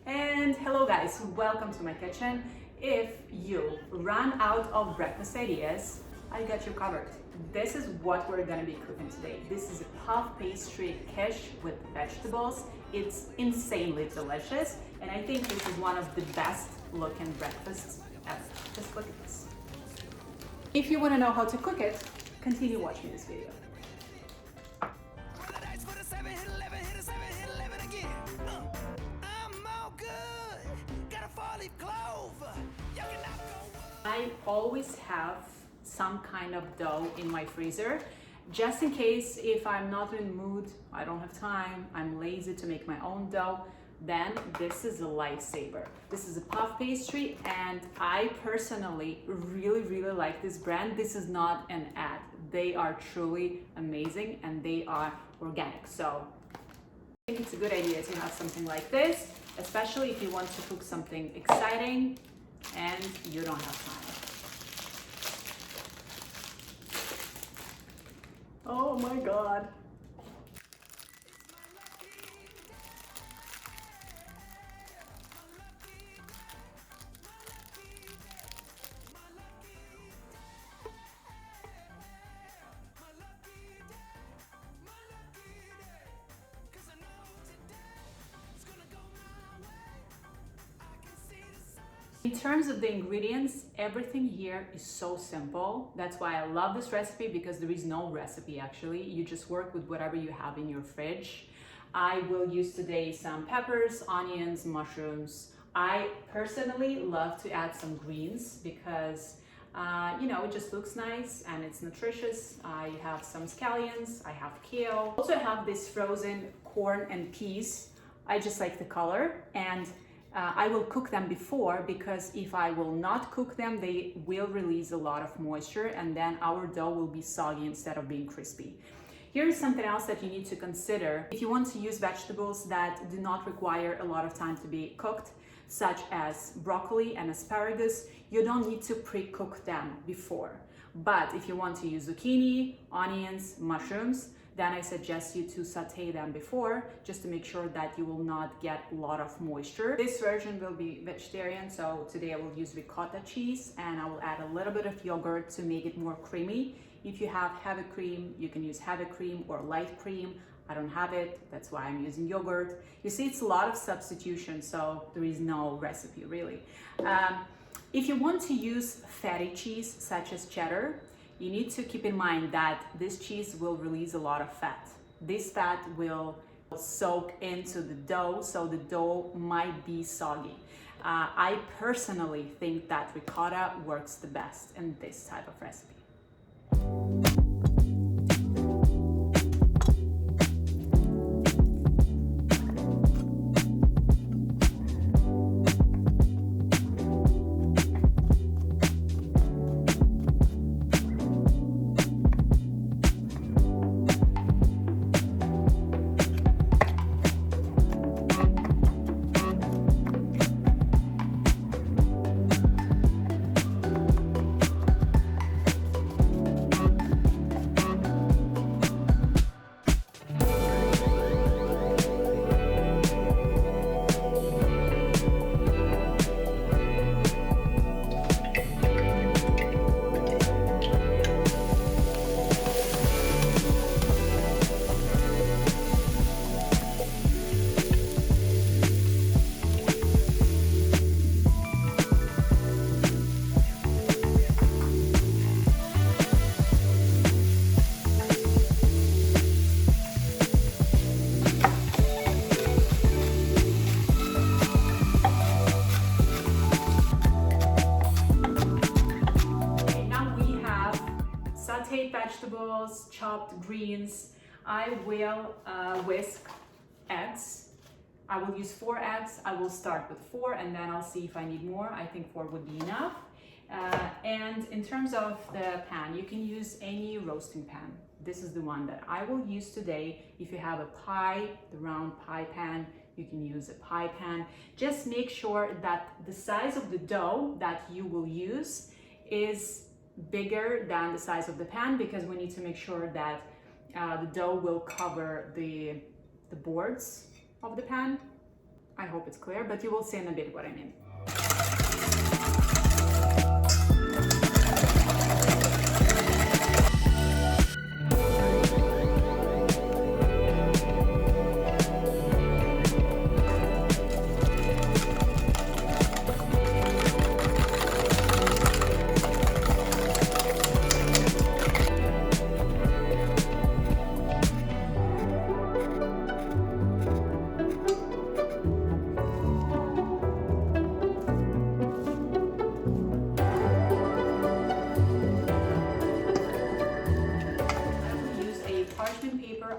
And hello guys, welcome to my kitchen. If you run out of breakfast ideas, I got you covered. This is what we're gonna be cooking today. This is a puff pastry quiche with vegetables. It's insanely delicious, and I think this is one of the best looking breakfasts ever. Just look at this. If you wanna know how to cook it, continue watching this video. I always have some kind of dough in my freezer, just in case if I'm not in the mood, I don't have time, I'm lazy to make my own dough, then this is a lifesaver. This is a puff pastry, and I personally really like this brand. This is not an ad. They are truly amazing and they are organic. So I think it's a good idea to have something like this, especially if you want to cook something exciting and you don't have time. Oh my God. In terms of the ingredients, everything here is so simple. That's why I love this recipe, because there is no recipe actually. You just work with whatever you have in your fridge. I will use today some peppers, onions, mushrooms. I personally love to add some greens because it just looks nice and it's nutritious. I have some scallions, I have kale. Also I have this frozen corn and peas. I just like the color, and I will cook them before, because if I will not cook them, they will release a lot of moisture and then our dough will be soggy instead of being crispy. Here's something else that you need to consider. If you want to use vegetables that do not require a lot of time to be cooked, such as broccoli and asparagus, you don't need to pre-cook them before. But if you want to use zucchini, onions, mushrooms, then I suggest you to saute them before, just to make sure that you will not get a lot of moisture. This version will be vegetarian, so today I will use ricotta cheese, and I will add a little bit of yogurt to make it more creamy. If you have heavy cream, you can use heavy cream or light cream. I don't have it, that's why I'm using yogurt. You see, it's a lot of substitution, so there is no recipe really. If you want to use fatty cheese, such as cheddar, you need to keep in mind that this cheese will release a lot of fat. This fat will soak into the dough, so the dough might be soggy. I personally think that ricotta works the best in this type of recipe. Sauteed vegetables, chopped greens. I will whisk eggs. I will use 4 eggs. I will start with 4 and then I'll see if I need more. I think 4 would be enough. And in terms of the pan, you can use any roasting pan. This is the one that I will use today. If you have a pie, the round pie pan, you can use a pie pan. Just make sure that the size of the dough that you will use is bigger than the size of the pan, because we need to make sure that the dough will cover the boards of the pan. I hope it's clear, but you will see in a bit what I mean.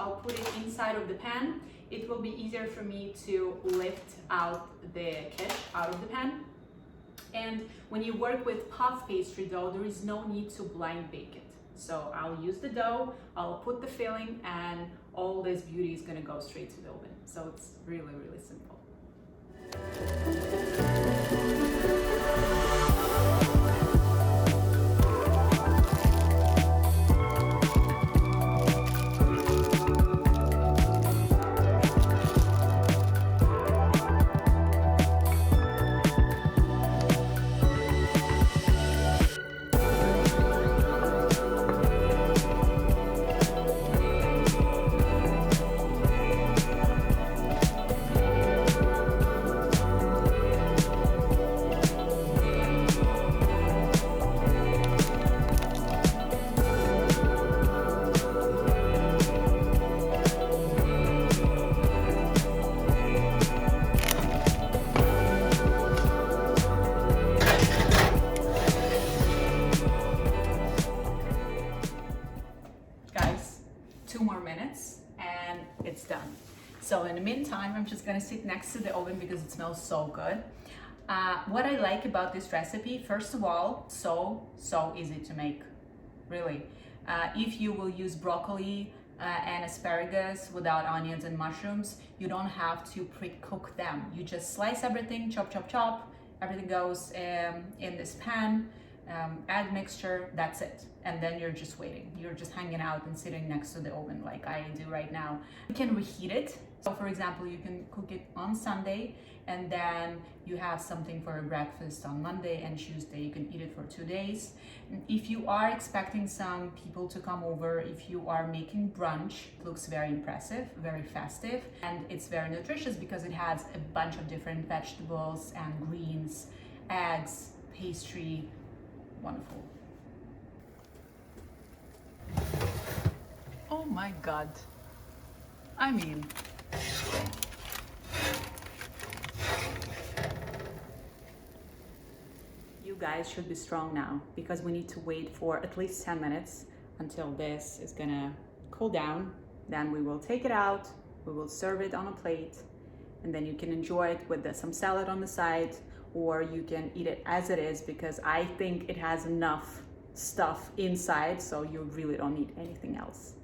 I'll put it inside of the pan. It will be easier for me to lift out the quiche out of the pan. And when you work with puff pastry dough, there is no need to blind bake it. So I'll use the dough, I'll put the filling, and all this beauty is gonna go straight to the oven. So it's really, really simple. And it's done. So in the meantime, I'm just gonna sit next to the oven because it smells so good. What I like about this recipe, first of all, so easy to make, really. If you will use broccoli and asparagus without onions and mushrooms, you don't have to pre-cook them. You just slice everything, chop, chop, chop. Everything goes in this pan. Add mixture, that's it. And then you're just waiting. You're just hanging out and sitting next to the oven like I do right now. You can reheat it. So for example, you can cook it on Sunday and then you have something for a breakfast on Monday and Tuesday. You can eat it for 2 days. If you are expecting some people to come over, if you are making brunch, it looks very impressive, very festive, and it's very nutritious because it has a bunch of different vegetables and greens, eggs, pastry. Wonderful. Oh my God. I mean, you guys should be strong now because we need to wait for at least 10 minutes until this is gonna cool down. Then we will take it out, we will serve it on a plate, and then you can enjoy it with some salad on the side, or you can eat it as it is because I think it has enough stuff inside, so you really don't need anything else.